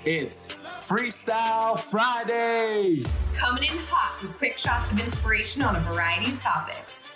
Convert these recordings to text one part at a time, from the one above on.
It's Freestyle Friday! Coming in hot with quick shots of inspiration on a variety of topics.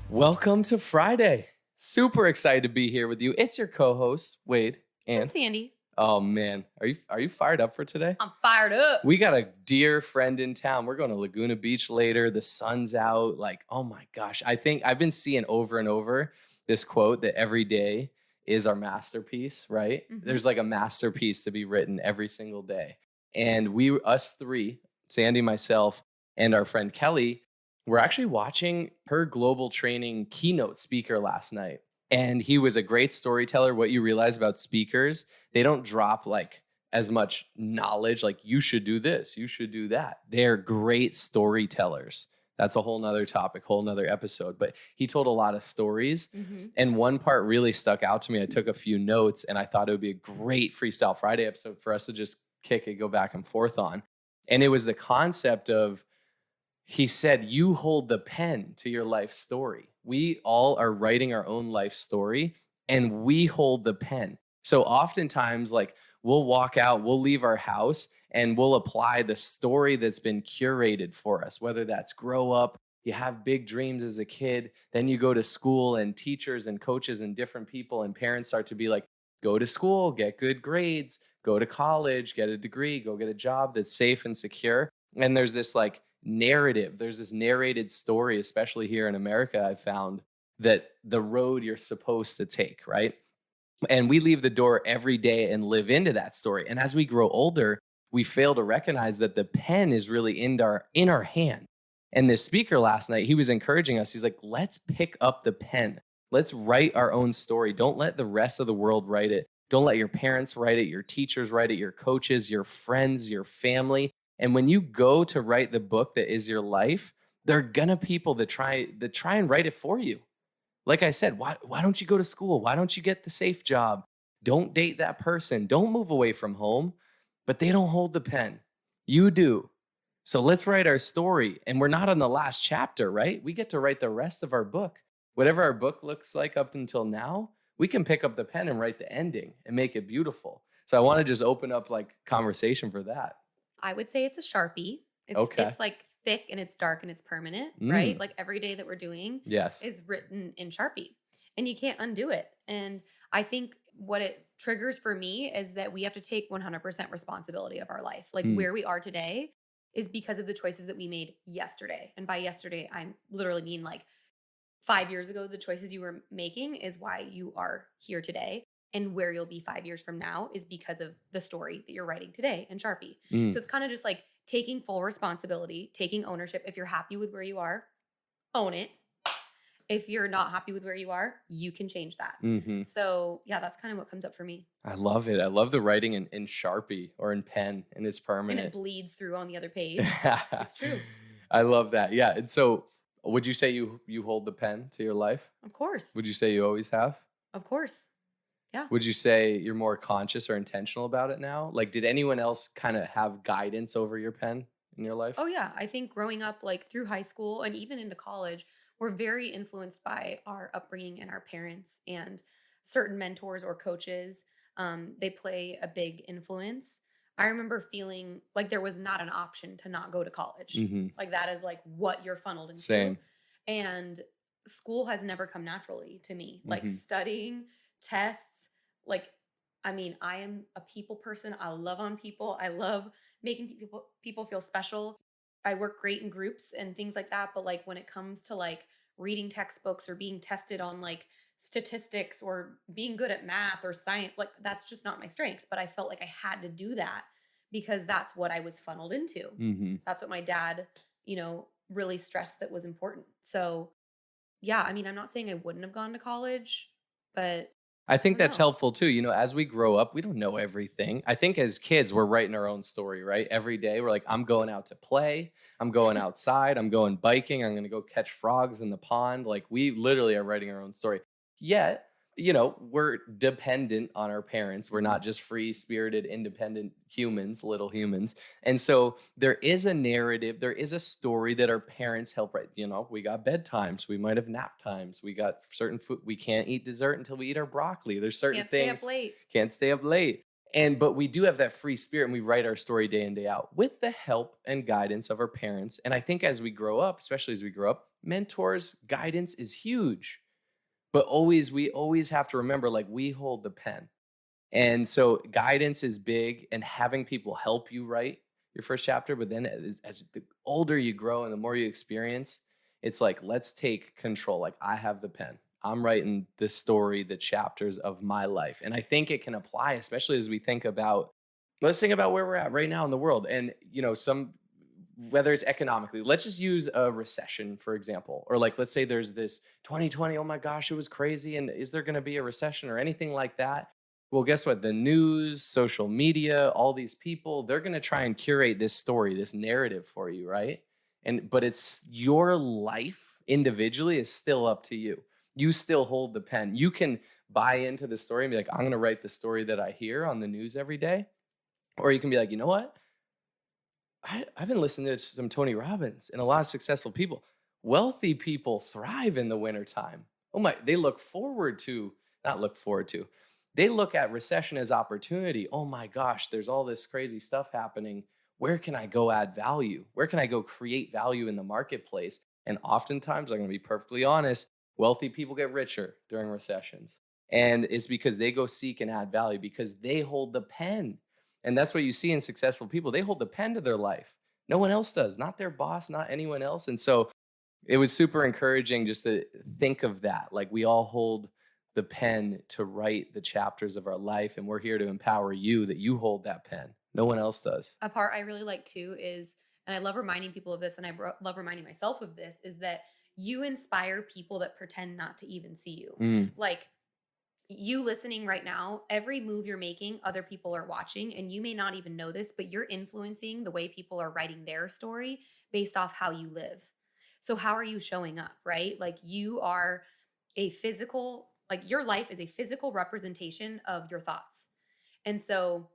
Welcome to Friday. Super excited to be here with you. It's your co-host, Wade and Sandy. Oh man, are you fired up for today? I'm fired up. We got a dear friend in town. We're going to Laguna Beach later. The sun's out. Like, oh my gosh. I think I've been seeing over and over this quote that every day is our masterpiece, right? Mhm. There's like a masterpiece to be written every single day. And us three, Sandy, myself, and our friend Kelly, we're actually watching her global training keynote speaker last night. And he was a great storyteller. What you realize about speakers, they don't drop like as much knowledge, like you should do this, you should do that. They're great storytellers. That's a whole nother topic, whole nother episode. But he told a lot of stories. Mm-hmm. And one part really stuck out to me. I took a few notes and I thought it would be a great Freestyle Friday episode for us to just kick it, go back and forth on. And it was the concept of, he said, you hold the pen to your life story. We all are writing our own life story and we hold the pen. So oftentimes, like, we'll walk out, we'll leave our house, and we'll apply the story that's been curated for us, whether that's grow up, you have big dreams as a kid, then you go to school and teachers and coaches and different people and parents start to be like, go to school, get good grades, go to college, get a degree, go get a job that's safe and secure. And there's this like narrative, there's this narrated story, especially here in America, I found that the road you're supposed to take, right? And we leave the door every day and live into that story. And as we grow older, we fail to recognize that the pen is really in our hand. And this speaker last night, he was encouraging us. He's like, let's pick up the pen. Let's write our own story. Don't let the rest of the world write it. Don't let your parents write it, your teachers write it, your coaches, your friends, your family. And when you go to write the book that is your life, there are gonna people that try and write it for you. Like I said, why don't you go to school? Why don't you get the safe job? Don't date that person. Don't move away from home. But they don't hold the pen. You do. So let's write our story. And we're not on the last chapter, right? We get to write the rest of our book. Whatever our book looks like up until now, we can pick up the pen and write the ending and make it beautiful. So I want to just open up like conversation for that. I would say it's a Sharpie. It's like thick and it's dark and it's permanent, right? Like every day that we're doing is written in Sharpie and you can't undo it. And I think what it triggers for me is that we have to take 100% responsibility of our life. Like where we are today is because of the choices that we made yesterday. And by yesterday, I literally mean like 5 years ago, the choices you were making is why you are here today. And where you'll be 5 years from now is because of the story that you're writing today in Sharpie. So it's kind of just like taking full responsibility, taking ownership. If you're happy with where you are, own it. If you're not happy with where you are, you can change that. Mm-hmm. So yeah, that's kind of what comes up for me. I love it. I love the writing in Sharpie or in pen, and it's permanent. And it bleeds through on the other page. It's true. I love that. Yeah. And so would you say you hold the pen to your life? Of course. Would you say you always have? Of course. Yeah. Would you say you're more conscious or intentional about it now? Like, did anyone else kind of have guidance over your pen in your life? Oh yeah. I think growing up like through high school and even into college, we're very influenced by our upbringing and our parents and certain mentors or coaches. They play a big influence. I remember feeling like there was not an option to not go to college. Mm-hmm. Like that is like what you're funneled into. Same. And school has never come naturally to me. Like studying, tests, like, I mean, I am a people person. I love on people. I love making people feel special. I work great in groups and things like that. But like when it comes to like reading textbooks or being tested on like statistics or being good at math or science, like that's just not my strength. But I felt like I had to do that because that's what I was funneled into. Mm-hmm. That's what my dad, really stressed that was important. So yeah, I mean, I'm not saying I wouldn't have gone to college, but I think that's helpful too. As we grow up, we don't know everything. I think as kids, we're writing our own story, right? Every day we're like, I'm going out to play. I'm going outside. I'm going biking. I'm going to go catch frogs in the pond. Like we literally are writing our own story. Yet we're dependent on our parents. We're not just free-spirited, independent humans, little humans. And so there is a narrative, there is a story that our parents help write. We got bedtimes, we might have nap times, we got certain food. We can't eat dessert until we eat our broccoli. There's certain Can't things. Stay up late. Can't stay up late. But we do have that free spirit, and we write our story day in, day out with the help and guidance of our parents. And I think as we grow up, especially as we grow up, mentors, guidance is huge. But we always have to remember, like, we hold the pen. And so guidance is big, and having people help you write your first chapter. But then as the older you grow and the more you experience, it's like, let's take control. Like, I have the pen. I'm writing the story, the chapters of my life. And I think it can apply, especially as we let's think about where we're at right now in the world. And, whether it's economically, let's just use a recession, for example, or like, let's say there's this 2020, oh my gosh, it was crazy. And is there going to be a recession or anything like that? Well, guess what? The news, social media, all these people, they're going to try and curate this story, this narrative for you, right? But it's your life individually is still up to you. You still hold the pen. You can buy into the story and be like, I'm going to write the story that I hear on the news every day. Or you can be like, you know what? I've been listening to some Tony Robbins and a lot of successful people. Wealthy people thrive in the wintertime. They look at recession as opportunity. Oh my gosh, there's all this crazy stuff happening. Where can I go add value? Where can I go create value in the marketplace? And oftentimes, I'm going to be perfectly honest, wealthy people get richer during recessions. And it's because they go seek and add value because they hold the pen. And that's what you see in successful people. They hold the pen to their life. No one else does, not their boss, not anyone else. And so it was super encouraging just to think of that. Like, we all hold the pen to write the chapters of our life. And we're here to empower you that you hold that pen. No one else does. A part I really like too is, and I love reminding people of this, and I love reminding myself of this, is that you inspire people that pretend not to even see you. Like, you listening right now, every move you're making, other people are watching, and you may not even know this, but you're influencing the way people are writing their story based off how you live. So how are you showing up, right? Like, you are your life is a physical representation of your thoughts. And so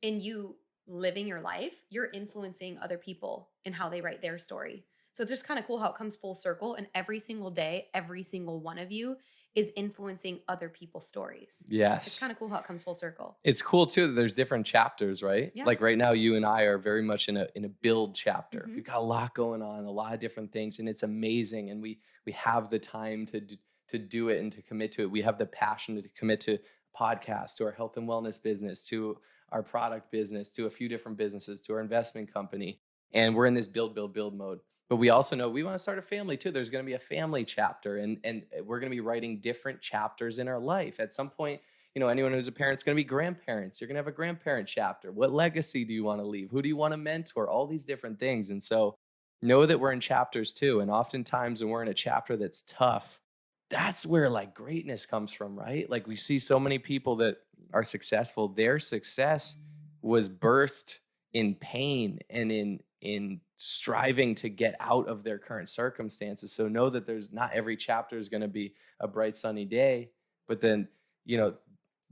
in you living your life, you're influencing other people in how they write their story. So it's just kind of cool how it comes full circle, and every single day, every single one of you is influencing other people's stories. Yes. It's kind of cool how it comes full circle. It's cool too that there's different chapters, right? Yeah. Like right now, you and I are very much in a build chapter. We've got a lot going on, a lot of different things, and it's amazing. And we have the time to do it and to commit to it. We have the passion to commit to podcasts, to our health and wellness business, to our product business, to a few different businesses, to our investment company. And we're in this build mode. But we also know we want to start a family too. There's going to be a family chapter, and we're going to be writing different chapters in our life. At some point, anyone who's a parent is going to be grandparents. You're going to have a grandparent chapter. What legacy do you want to leave? Who do you want to mentor? All these different things. And so know that we're in chapters too. And oftentimes when we're in a chapter that's tough, that's where like greatness comes from, right? Like, we see so many people that are successful. Their success was birthed in pain and in striving to get out of their current circumstances. So know that there's not every chapter is going to be a bright sunny day, but then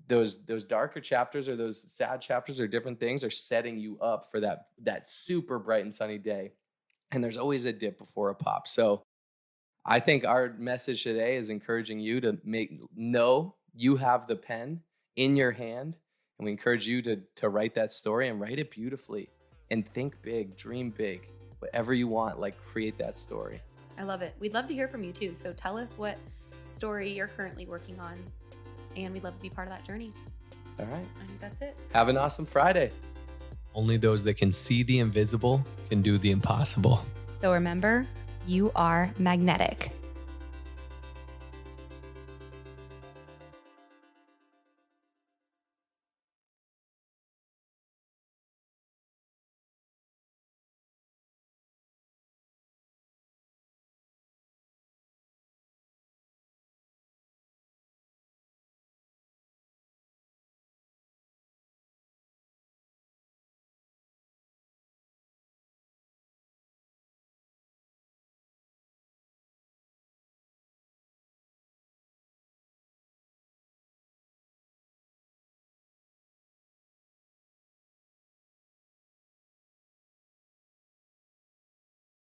those darker chapters or those sad chapters or different things are setting you up for that super bright and sunny day. And there's always a dip before a pop. So I think our message today is encouraging you to know you have the pen in your hand, and we encourage you to write that story and write it beautifully and think big, dream big, whatever you want, like, create that story. I love it. We'd love to hear from you too. So tell us what story you're currently working on, and we'd love to be part of that journey. All right. I think that's it. Have an awesome Friday. Only those that can see the invisible can do the impossible. So remember, you are magnetic.